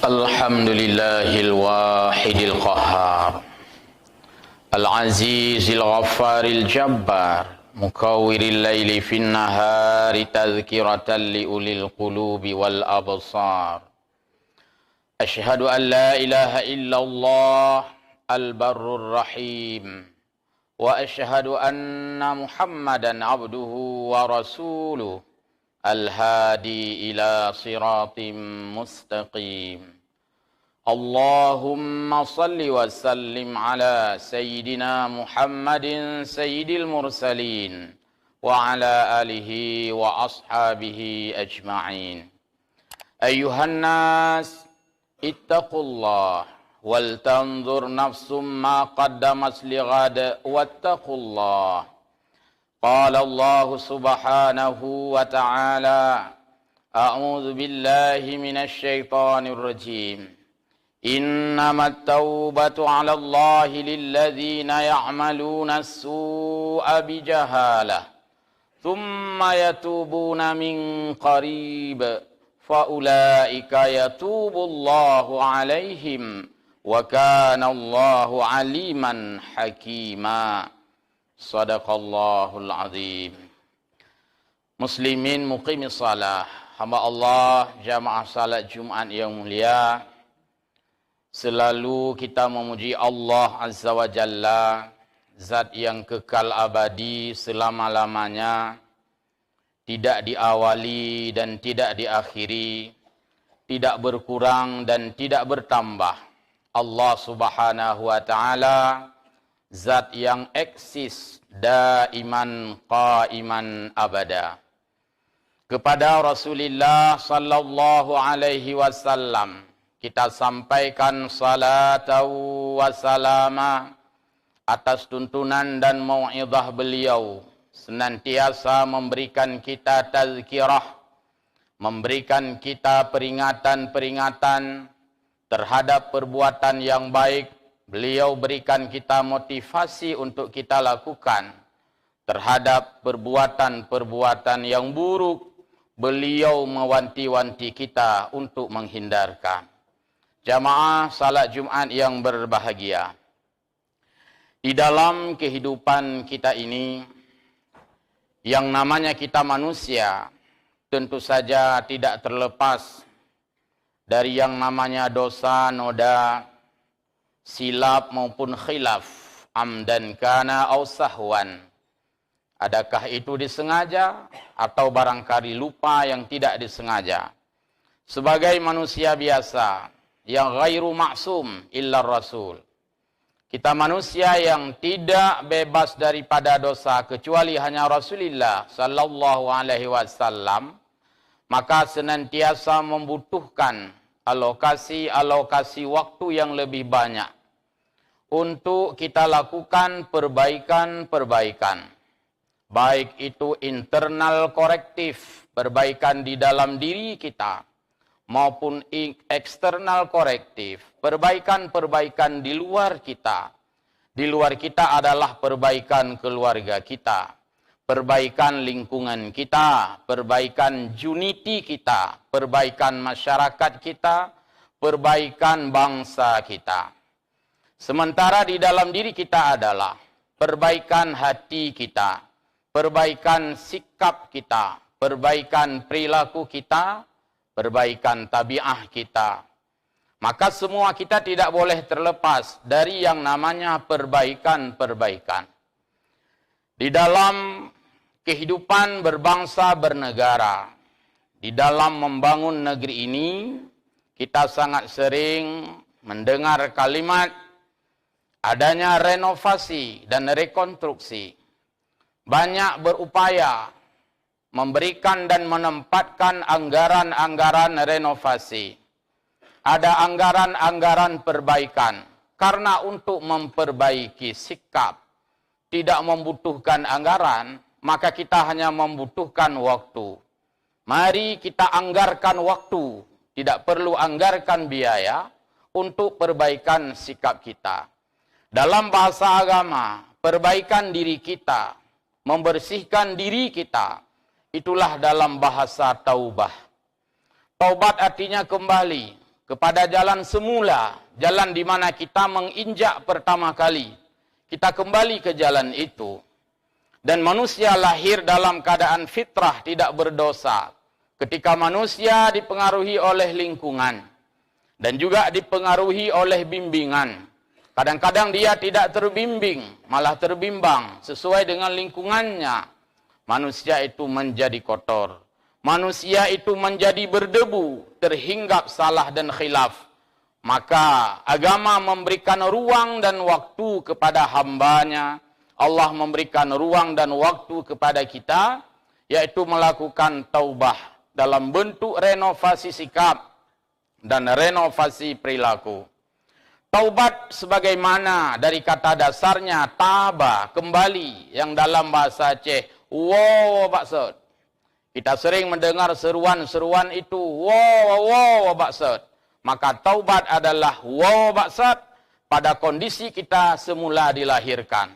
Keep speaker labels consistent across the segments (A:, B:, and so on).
A: Alhamdulillahil wahidil qahhar Al-azizil ghaffaril jabbar Mukawwiril laili fin nahari tadhkiratan liulil qulubi wal absar Ashhadu an la ilaha illallah al-barrur rahim Wa ashhadu anna Muhammadan abduhu wa rasuluh Al-hadi ila siratim mustaqim Allahumma salli wa sallim ala Sayyidina Muhammadin Sayyidil Mursalin wa ala alihi wa ashabihi ajma'in. Ayuhan nas, ittaqullah wal tanzur nafsum ma qaddamat lighad wattaqullah. Qala Allah subhanahu wa ta'ala A'udzu billahi minasy syaithanir rajim. Innamat taubatu 'ala Allahi lilladzina ya'maluna as-su'a bijahalah thumma yatubuna min qarib faulaika yatubullahu 'alaihim wa kana Allahu 'aliman hakima. Sadaqallahul azim. Muslimin muqimis salah, hamba Allah jamaah salat Jumat yang mulia. Selalu kita memuji Allah Azza wa Jalla, zat yang kekal abadi selama-lamanya, tidak diawali dan tidak diakhiri, tidak berkurang dan tidak bertambah. Allah Subhanahu wa Ta'ala, zat yang eksis daiman qaiman abada. Kepada Rasulullah sallallahu alaihi wasallam kita sampaikan salatu wa salama atas tuntunan dan mau'izah beliau, senantiasa memberikan kita tazkirah, memberikan kita peringatan-peringatan terhadap perbuatan yang baik. Beliau berikan kita motivasi untuk kita lakukan terhadap perbuatan-perbuatan yang buruk. Beliau mewanti-wanti kita untuk menghindarkan. Jamaah salat Jumat yang berbahagia. Di dalam kehidupan kita ini, yang namanya kita manusia, tentu saja tidak terlepas dari yang namanya dosa, noda, silap maupun khilaf, amdan kana au sahwan. Adakah itu disengaja atau barangkali lupa yang tidak disengaja. Sebagai manusia biasa yang ghairu maksum illa rasul, kita manusia yang tidak bebas daripada dosa kecuali hanya Rasulullah sallallahu alaihi wasallam, maka senantiasa membutuhkan alokasi waktu yang lebih banyak untuk kita lakukan perbaikan-perbaikan. Baik itu internal korektif, perbaikan di dalam diri kita, maupun eksternal korektif, perbaikan-perbaikan di luar kita. Di luar kita adalah perbaikan keluarga kita, perbaikan lingkungan kita, perbaikan unity kita, perbaikan masyarakat kita, perbaikan bangsa kita. Sementara di dalam diri kita adalah perbaikan hati kita, perbaikan sikap kita, perbaikan perilaku kita, perbaikan tabiah kita. Maka semua kita tidak boleh terlepas dari yang namanya perbaikan-perbaikan. Di dalam kehidupan berbangsa bernegara, di dalam membangun negeri ini, kita sangat sering mendengar kalimat adanya renovasi dan rekonstruksi. Banyak berupaya memberikan dan menempatkan anggaran-anggaran renovasi. Ada anggaran-anggaran perbaikan. Karena untuk memperbaiki sikap tidak membutuhkan anggaran, maka kita hanya membutuhkan waktu. Mari kita anggarkan waktu, tidak perlu anggarkan biaya untuk perbaikan sikap kita. Dalam bahasa agama, perbaikan diri kita, membersihkan diri kita, itulah dalam bahasa taubah. Taubat artinya kembali kepada jalan semula, jalan di mana kita menginjak pertama kali. Kita kembali ke jalan itu. Dan manusia lahir dalam keadaan fitrah, tidak berdosa. Ketika manusia dipengaruhi oleh lingkungan dan juga dipengaruhi oleh bimbingan. Kadang-kadang dia tidak terbimbing, malah terbimbang sesuai dengan lingkungannya. Manusia itu menjadi kotor. Manusia itu menjadi berdebu, terhinggap salah dan khilaf. Maka agama memberikan ruang dan waktu kepada hambanya. Allah memberikan ruang dan waktu kepada kita, yaitu melakukan taubah dalam bentuk renovasi sikap dan renovasi perilaku. Taubat sebagaimana dari kata dasarnya taba, kembali, yang dalam bahasa Aceh wow maksud. Kita sering mendengar seruan-seruan itu wow maksud. Maka taubat adalah wow maksud pada kondisi kita semula dilahirkan.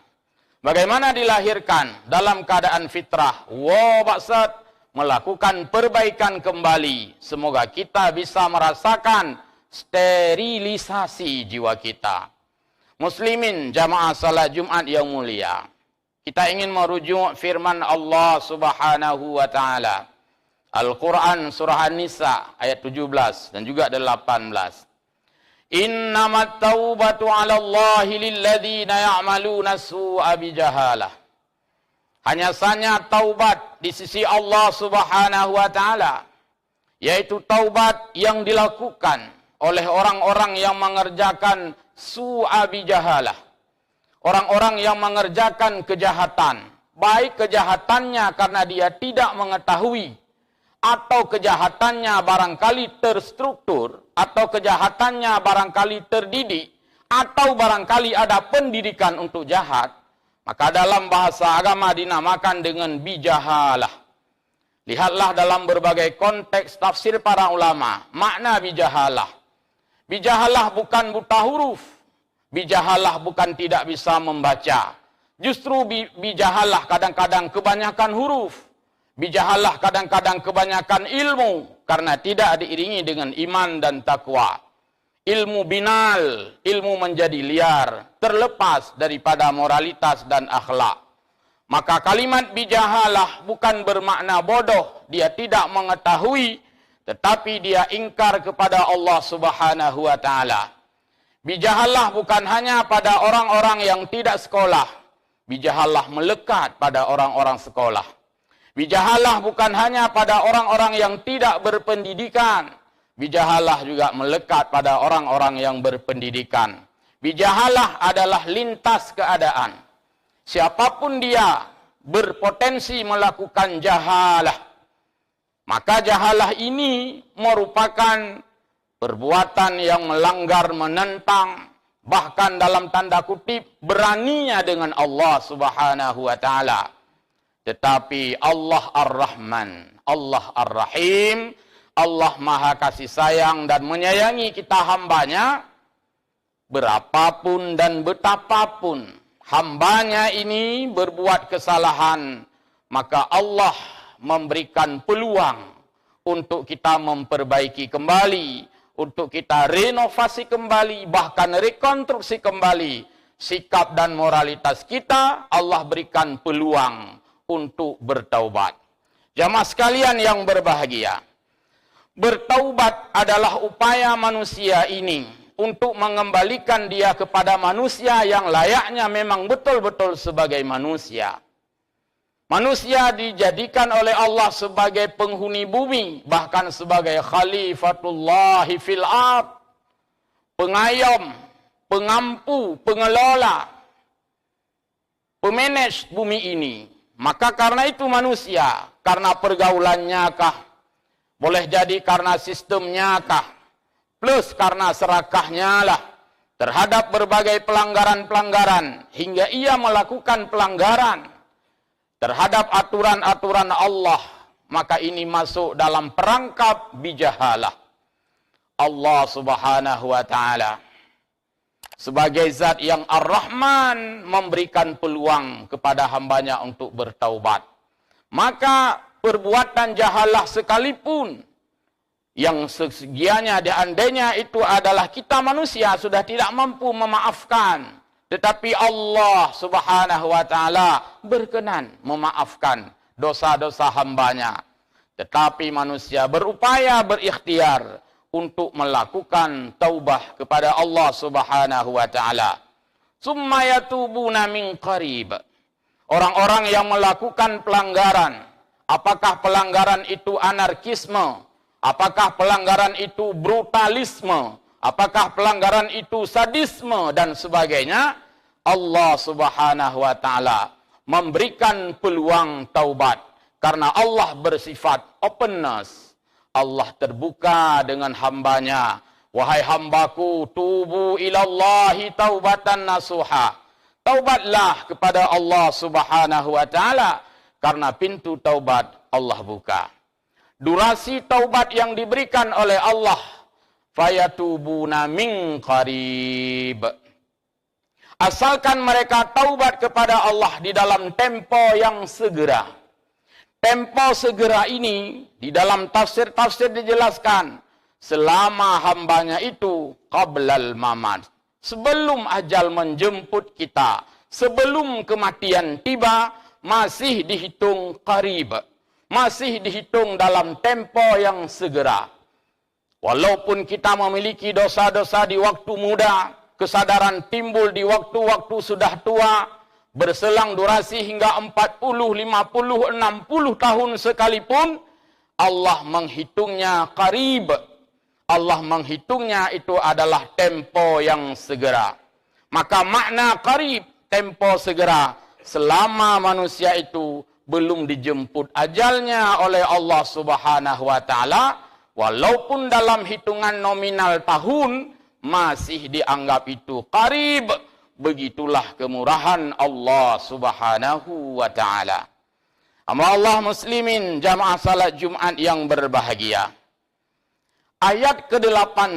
A: Bagaimana dilahirkan? Dalam keadaan fitrah wow maksud, melakukan perbaikan kembali. Semoga kita bisa merasakan sterilisasi jiwa kita. Muslimin jamaah salat Jumat yang mulia. Kita ingin merujuk firman Allah Subhanahu wa taala. Al-Quran surah An-Nisa ayat 17 dan juga 18. Innamat taubatu 'ala Allahi lilladzina ya'maluna su'a bijahalah. Hanya saja taubat di sisi Allah Subhanahu wa taala, yaitu taubat yang dilakukan oleh orang-orang yang mengerjakan su'a bijahalah. Orang-orang yang mengerjakan kejahatan, baik kejahatannya karena dia tidak mengetahui, atau kejahatannya barangkali terstruktur, atau kejahatannya barangkali terdidik, atau barangkali ada pendidikan untuk jahat, maka dalam bahasa agama dinamakan dengan bijahalah. Lihatlah dalam berbagai konteks tafsir para ulama, makna bijahalah. Bijahalah bukan buta huruf. Bijahalah bukan tidak bisa membaca. Justru bijahalah kadang-kadang kebanyakan huruf. Bijahalah kadang-kadang kebanyakan ilmu. Karena tidak diiringi dengan iman dan takwa. Ilmu binal, ilmu menjadi liar, terlepas daripada moralitas dan akhlak. Maka kalimat bijahalah bukan bermakna bodoh, dia tidak mengetahui, tetapi dia ingkar kepada Allah Subhanahu wa taala. Bijahalah bukan hanya pada orang-orang yang tidak sekolah. Bijahalah melekat pada orang-orang sekolah. Bijahalah bukan hanya pada orang-orang yang tidak berpendidikan. Bijahalah juga melekat pada orang-orang yang berpendidikan. Bijahalah adalah lintas keadaan. Siapapun dia berpotensi melakukan jahalah. Maka jahalah ini merupakan perbuatan yang melanggar, menentang, bahkan dalam tanda kutip beraninya dengan Allah Subhanahu wa taala. Tetapi Allah Ar-Rahman, Allah Ar-Rahim, Allah Maha Kasih Sayang dan menyayangi kita hambanya, berapapun dan betapapun hambanya ini berbuat kesalahan, maka Allah memberikan peluang untuk kita memperbaiki kembali, untuk kita renovasi kembali, bahkan rekonstruksi kembali sikap dan moralitas kita. Allah berikan peluang untuk bertaubat. Jamaah sekalian yang berbahagia, bertaubat adalah upaya manusia ini untuk mengembalikan dia kepada manusia yang layaknya memang betul-betul sebagai manusia. Manusia dijadikan oleh Allah sebagai penghuni bumi, bahkan sebagai khalifatullahi fil ard, pengayom, pengampu, pengelola, pemanage bumi ini. Maka karena itu manusia, karena pergaulannya kah, boleh jadi karena sistemnya kah, plus karena serakahnya lah terhadap berbagai pelanggaran-pelanggaran, hingga ia melakukan pelanggaran terhadap aturan-aturan Allah, maka ini masuk dalam perangkap bijahalah. Allah Subhanahu wa taala sebagai zat yang Ar-Rahman memberikan peluang kepada hambanya untuk bertaubat. Maka perbuatan jahalah sekalipun yang segiannya andainya itu adalah kita manusia sudah tidak mampu memaafkan, tetapi Allah Subhanahu wa taala berkenan memaafkan dosa-dosa hambanya. Tetapi manusia berupaya berikhtiar untuk melakukan taubah kepada Allah Subhanahu wa taala. Summa yatubuna min qarib. Orang-orang yang melakukan pelanggaran, apakah pelanggaran itu anarkisme, apakah pelanggaran itu brutalisme, apakah pelanggaran itu sadisme dan sebagainya, Allah Subhanahu wa taala memberikan peluang taubat karena Allah bersifat openness. Allah terbuka dengan hambanya. Wahai hambaku, tubu ilallahi taubatan nasuha. Taubatlah kepada Allah Subhanahu wa taala karena pintu taubat Allah buka. Durasi taubat yang diberikan oleh Allah, fayatubuna min qarib. Asalkan mereka taubat kepada Allah di dalam tempo yang segera. Tempo segera ini di dalam tafsir-tafsir dijelaskan selama hambanya itu qablal mamat, sebelum ajal menjemput kita, sebelum kematian tiba, masih dihitung qarib, masih dihitung dalam tempo yang segera. Walaupun kita memiliki dosa-dosa di waktu muda, kesadaran timbul di waktu-waktu sudah tua, berselang durasi hingga 40, 50, 60 tahun sekalipun, Allah menghitungnya qarib. Allah menghitungnya itu adalah tempo yang segera. Maka makna qarib, tempo segera, selama manusia itu belum dijemput ajalnya oleh Allah Subhanahu wa taala, walaupun dalam hitungan nominal tahun masih dianggap itu qarib. Begitulah kemurahan Allah Subhanahu wa taala. Amma Allah muslimin jamaah salat Jumat yang berbahagia. Ayat ke-18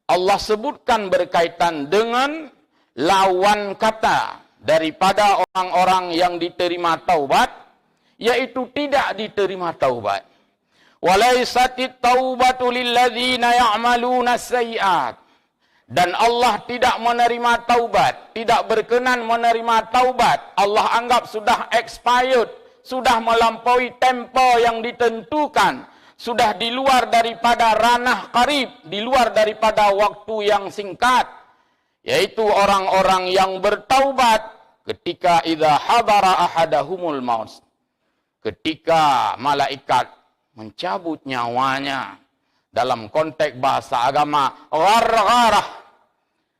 A: Allah sebutkan berkaitan dengan lawan kata daripada orang-orang yang diterima taubat, yaitu tidak diterima taubat. Walaisatit taubatu lilladzina ya'maluna sayyi'at. Dan Allah tidak menerima taubat, tidak berkenan menerima taubat. Allah anggap sudah expired, sudah melampaui tempo yang ditentukan, sudah di luar daripada ranah qarib, di luar daripada waktu yang singkat, yaitu orang-orang yang bertaubat ketika idza hadara ahadahumul maut, ketika malaikat mencabut nyawanya. Dalam konteks bahasa agama, ghargharah.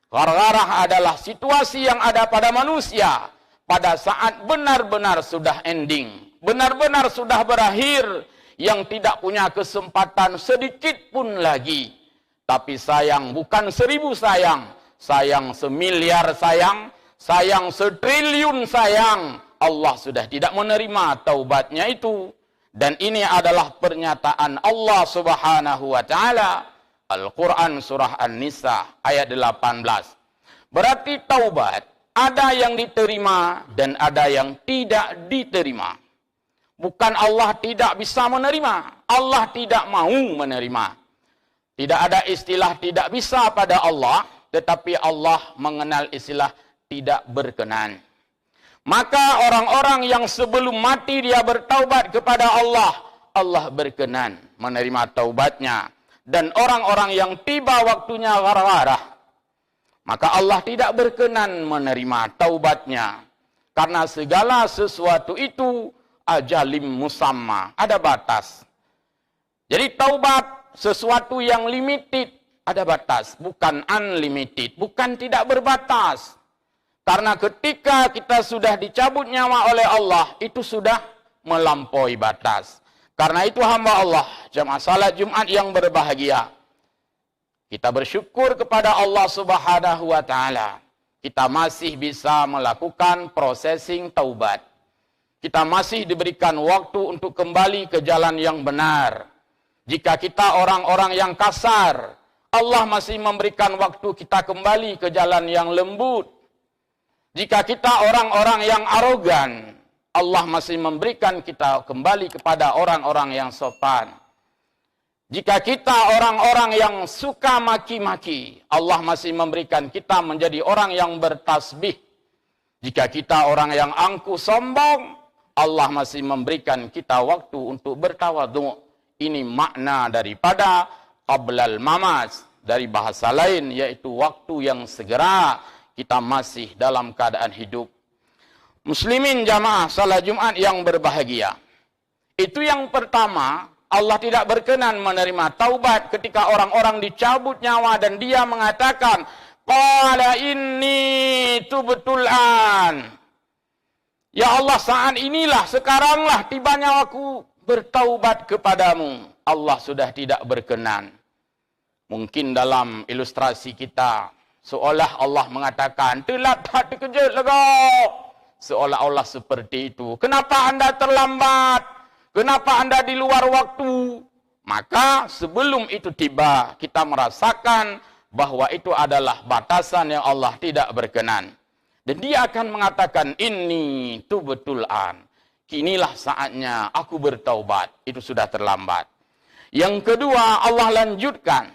A: Ghargharah adalah situasi yang ada pada manusia pada saat benar-benar sudah ending, benar-benar sudah berakhir, yang tidak punya kesempatan sedikit pun lagi. Tapi sayang, bukan 1000 sayang, sayang 1.000.000.000 sayang, sayang 1.000.000.000.000 sayang, Allah sudah tidak menerima taubatnya itu. Dan ini adalah pernyataan Allah Subhanahu wa taala. Al-Quran surah An-Nisa ayat 18. Berarti taubat ada yang diterima dan ada yang tidak diterima. Bukan Allah tidak bisa menerima, Allah tidak mau menerima. Tidak ada istilah tidak bisa pada Allah, tetapi Allah mengenal istilah tidak berkenan. Maka orang-orang yang sebelum mati dia bertaubat kepada Allah, Allah berkenan menerima taubatnya. Dan orang-orang yang tiba waktunya ghargharah, maka Allah tidak berkenan menerima taubatnya. Karena segala sesuatu itu ajalim musamma, ada batas. Jadi taubat sesuatu yang limited, ada batas, bukan unlimited, bukan tidak berbatas. Karena ketika kita sudah dicabut nyawa oleh Allah, itu sudah melampaui batas. Karena itu hamba Allah, jamaah salat Jumat yang berbahagia, kita bersyukur kepada Allah Subhanahu wa taala. Kita masih bisa melakukan processing taubat. Kita masih diberikan waktu untuk kembali ke jalan yang benar. Jika kita orang-orang yang kasar, Allah masih memberikan waktu kita kembali ke jalan yang lembut. Jika kita orang-orang yang arogan, Allah masih memberikan kita kembali kepada orang-orang yang sopan. Jika kita orang-orang yang suka maki-maki, Allah masih memberikan kita menjadi orang yang bertasbih. Jika kita orang yang angkuh sombong, Allah masih memberikan kita waktu untuk bertawadhu. Ini makna daripada qablal mamas. Dari bahasa lain, yaitu waktu yang segera kita masih dalam keadaan hidup. Muslimin jamaah salat Jumat yang berbahagia. Itu yang pertama. Allah tidak berkenan menerima taubat ketika orang-orang dicabut nyawa dan dia mengatakan, qala inni tubtul an. Ya Allah, saat inilah, sekaranglah tibanya aku bertaubat kepadamu. Allah sudah tidak berkenan. Mungkin dalam ilustrasi kita, seolah Allah mengatakan, telat tak terkejut lego. Seolah-olah seperti itu. Kenapa anda terlambat? Kenapa anda di luar waktu? Maka sebelum itu tiba, kita merasakan bahwa itu adalah batasan yang Allah tidak berkenan. Dan dia akan mengatakan, ini tubtul an. Kinilah saatnya aku bertaubat. Itu sudah terlambat. Yang kedua, Allah lanjutkan.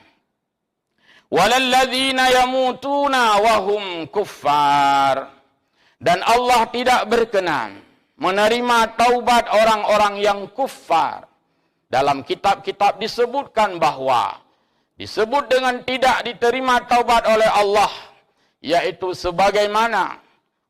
A: Walalladzina yamutuna wahum kuffar. Dan Allah tidak berkenan menerima taubat orang-orang yang kuffar. Dalam kitab-kitab disebutkan bahwa disebut dengan tidak diterima taubat oleh Allah, yaitu sebagaimana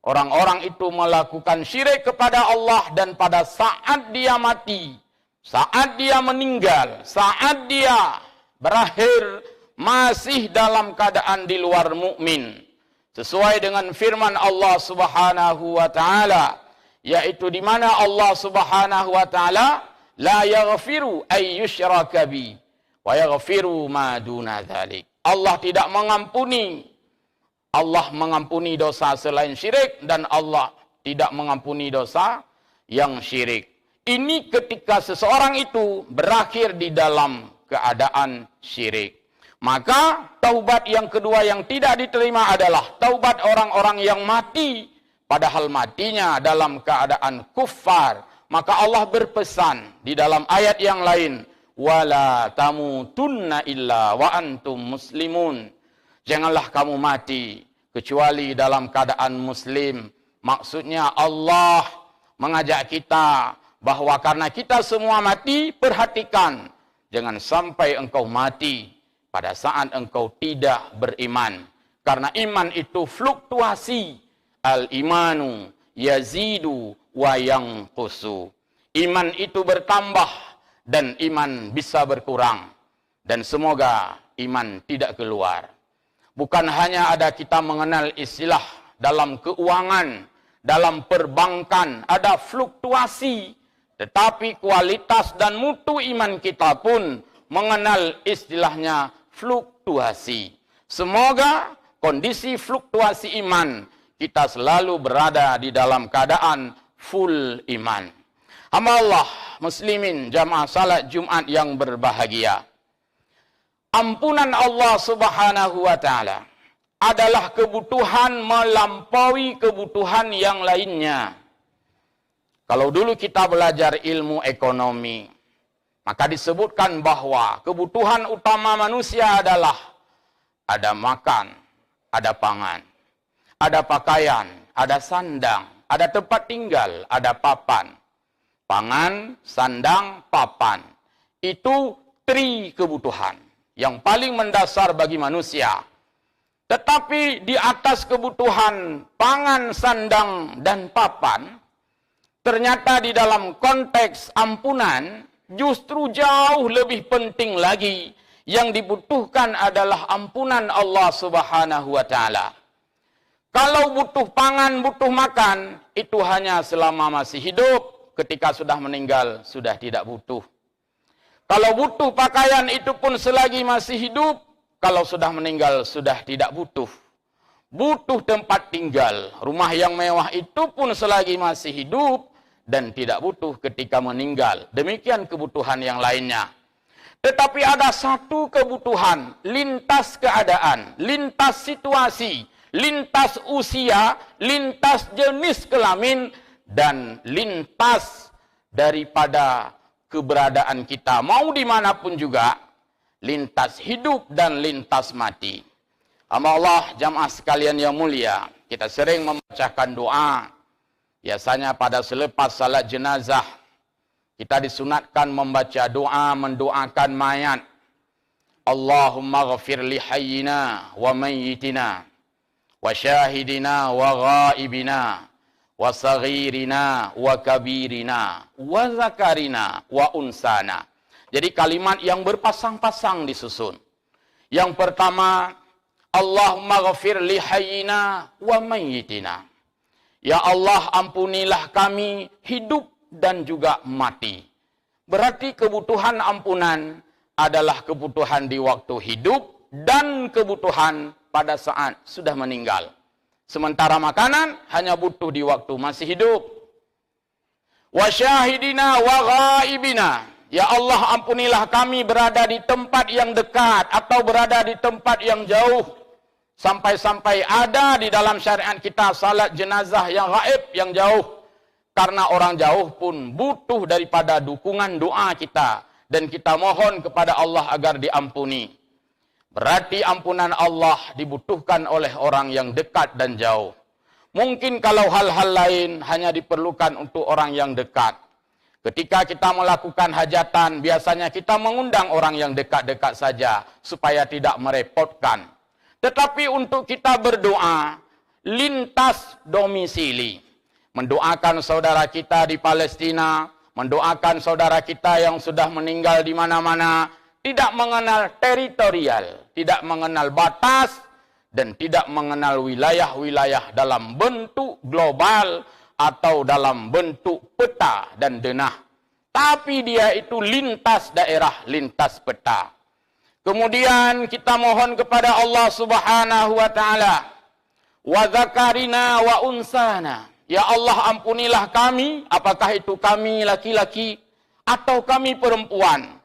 A: orang-orang itu melakukan syirik kepada Allah dan pada saat dia mati, saat dia meninggal, saat dia berakhir masih dalam keadaan di luar mukmin. Sesuai dengan firman Allah Subhanahu wa taala, yaitu di mana Allah Subhanahu wa taala la yaghfiru ay yushraka bi wa yaghfiru ma duna dzalik. Allah tidak mengampuni. Allah mengampuni dosa selain syirik dan Allah tidak mengampuni dosa yang syirik. Ini ketika seseorang itu berakhir di dalam keadaan syirik. Maka taubat yang kedua yang tidak diterima adalah taubat orang-orang yang mati padahal matinya dalam keadaan kuffar. Maka Allah berpesan di dalam ayat yang lain, wala tamutunna illa wa antum muslimun. Janganlah kamu mati kecuali dalam keadaan muslim. Maksudnya Allah mengajak kita bahwa karena kita semua mati, perhatikan jangan sampai engkau mati pada saat engkau tidak beriman. Karena iman itu fluktuasi. Al-imanu yazidu wa yanqusu. Iman itu bertambah dan iman bisa berkurang. Dan semoga iman tidak keluar. Bukan hanya ada kita mengenal istilah dalam keuangan, dalam perbankan, ada fluktuasi. Tetapi kualitas dan mutu iman kita pun mengenal istilahnya fluktuasi. Semoga kondisi fluktuasi iman kita selalu berada di dalam keadaan full iman. Hamba Allah, muslimin, jamaah salat Jumat yang berbahagia. Ampunan Allah Subhanahu wa taala adalah kebutuhan melampaui kebutuhan yang lainnya. Kalau dulu kita belajar ilmu ekonomi, maka disebutkan bahwa kebutuhan utama manusia adalah ada makan, ada pangan, ada pakaian, ada sandang, ada tempat tinggal, ada papan. Pangan, sandang, papan. Itu tri kebutuhan yang paling mendasar bagi manusia. Tetapi di atas kebutuhan pangan, sandang, dan papan, ternyata di dalam konteks ampunan, justru jauh lebih penting lagi. Yang dibutuhkan adalah ampunan Allah Subhanahu wa ta'ala. Kalau butuh pangan, butuh makan, itu hanya selama masih hidup. Ketika sudah meninggal, sudah tidak butuh. Kalau butuh pakaian, itu pun selagi masih hidup. Kalau sudah meninggal, sudah tidak butuh. Butuh tempat tinggal. Rumah yang mewah itu pun selagi masih hidup. Dan tidak butuh ketika meninggal. Demikian kebutuhan yang lainnya. Tetapi ada satu kebutuhan. Lintas keadaan. Lintas situasi. Lintas usia. Lintas jenis kelamin. Dan lintas daripada keberadaan kita. Mau dimanapun juga. lintas hidup dan lintas mati. Hamba Allah, jamaah sekalian yang mulia, kita sering membacakan doa. Biasanya pada selepas salat jenazah, kita disunatkan membaca doa mendoakan mayat. Allahumma ghafir li hayyina wa mayyitina wa syahidina wa ghaibina wa saghirina wa kabirina wa zakarina wa unsana. Jadi kalimat yang berpasang-pasang disusun. Yang pertama, Allahumma ghafir li hayyina wa mayyitina. Ya Allah, ampunilah kami hidup dan juga mati. Berarti kebutuhan ampunan adalah kebutuhan di waktu hidup dan kebutuhan pada saat sudah meninggal. Sementara makanan hanya butuh di waktu masih hidup. Wa syahidina wa ghaibina. Ya Allah, ampunilah kami berada di tempat yang dekat atau berada di tempat yang jauh. Sampai-sampai ada di dalam syariat kita salat jenazah yang gaib, yang jauh. Karena orang jauh pun butuh daripada dukungan doa kita. Dan kita mohon kepada Allah agar diampuni. Berarti ampunan Allah dibutuhkan oleh orang yang dekat dan jauh. Mungkin kalau hal-hal lain hanya diperlukan untuk orang yang dekat. Ketika kita melakukan hajatan, biasanya kita mengundang orang yang dekat-dekat saja, supaya tidak merepotkan. Tetapi untuk kita berdoa, lintas domisili. Mendoakan saudara kita di Palestina, mendoakan saudara kita yang sudah meninggal di mana-mana, tidak mengenal teritorial, tidak mengenal batas, dan tidak mengenal wilayah-wilayah dalam bentuk global, atau dalam bentuk peta dan denah. Tapi dia itu lintas daerah, lintas peta. Kemudian kita mohon kepada Allah Subhanahu wa taala, wa zakarina wa unsana. Ya Allah, ampunilah kami, apakah itu kami laki-laki atau kami perempuan.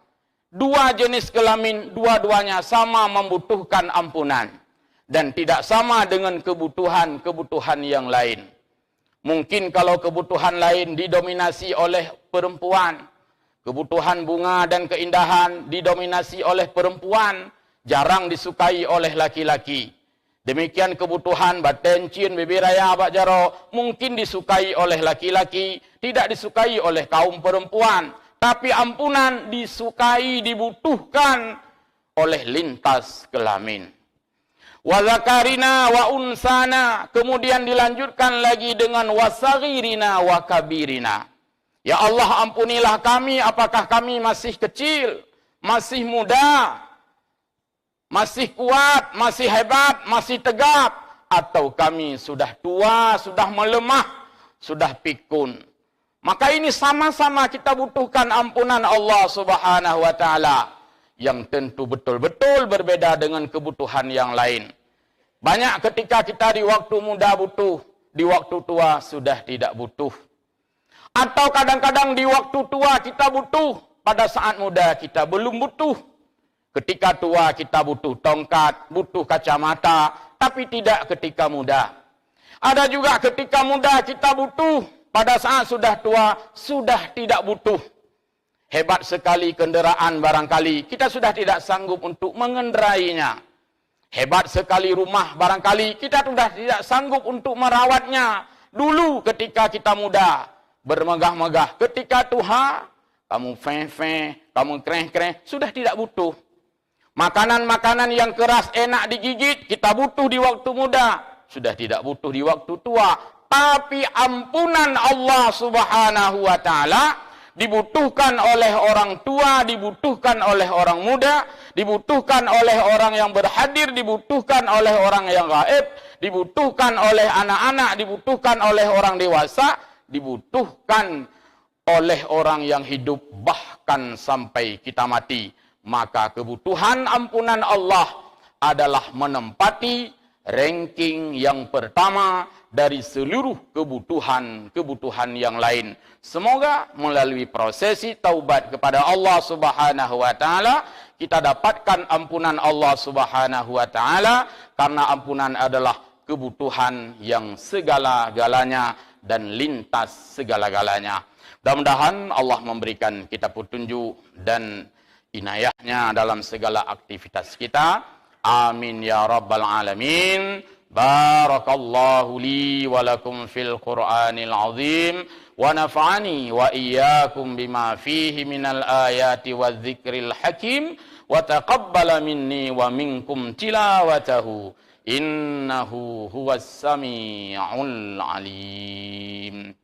A: Dua jenis kelamin, dua-duanya sama membutuhkan ampunan. Dan tidak sama dengan kebutuhan-kebutuhan yang lain. Mungkin kalau kebutuhan lain didominasi oleh perempuan, kebutuhan bunga dan keindahan didominasi oleh perempuan, jarang disukai oleh laki-laki. Demikian kebutuhan baten, ciun, bibir raya, abak jaro, mungkin disukai oleh laki-laki, tidak disukai oleh kaum perempuan. Tapi ampunan disukai, dibutuhkan oleh lintas kelamin. Wa zakarina wa unsana. Kemudian dilanjutkan lagi dengan wasaghirina wa kabirina. Ya Allah, ampunilah kami, apakah kami masih kecil, masih muda, masih kuat, masih hebat, masih tegap, atau kami sudah tua, sudah melemah, sudah pikun. Maka ini sama-sama kita butuhkan ampunan Allah Subhanahu wa taala, yang tentu betul-betul berbeda dengan kebutuhan yang lain. Banyak ketika kita di waktu muda butuh, di waktu tua sudah tidak butuh. Atau kadang-kadang di waktu tua kita butuh, pada saat muda kita belum butuh. Ketika tua kita butuh tongkat, butuh kacamata, tapi tidak ketika muda. Ada juga ketika muda kita butuh, pada saat sudah tua, sudah tidak butuh. Hebat sekali kenderaan barangkali, kita sudah tidak sanggup untuk mengendarainya. Hebat sekali rumah barangkali, kita sudah tidak sanggup untuk merawatnya. Dulu ketika kita muda, bermegah-megah. Ketika tua, kamu fe-fe, kamu kreh-kreh, sudah tidak butuh. Makanan-makanan yang keras enak digigit, kita butuh di waktu muda. Sudah tidak butuh di waktu tua. Tapi ampunan Allah Subhanahu wa ta'ala dibutuhkan oleh orang tua, dibutuhkan oleh orang muda, dibutuhkan oleh orang yang berhadir, dibutuhkan oleh orang yang gaib, dibutuhkan oleh anak-anak, dibutuhkan oleh orang dewasa, dibutuhkan oleh orang yang hidup bahkan sampai kita mati. Maka kebutuhan ampunan Allah adalah menempati ranking yang pertama dari seluruh kebutuhan-kebutuhan yang lain. Semoga melalui prosesi taubat kepada Allah Subhanahu wa taala kita dapatkan ampunan Allah Subhanahu wa taala, karena ampunan adalah kebutuhan yang segala-galanya dan lintas segala-galanya. Mudah-mudahan Allah memberikan kita petunjuk dan inayahnya dalam segala aktivitas kita. Amin ya rabbal alamin. Barakallahu li wa lakum fil Qur'anil azim wa nafa'ani wa iyyakum bima fihi minal ayati wadh-dhikril hakim wa taqabbala minni wa minkum tilawatahu innahu huwas sami'ul alim.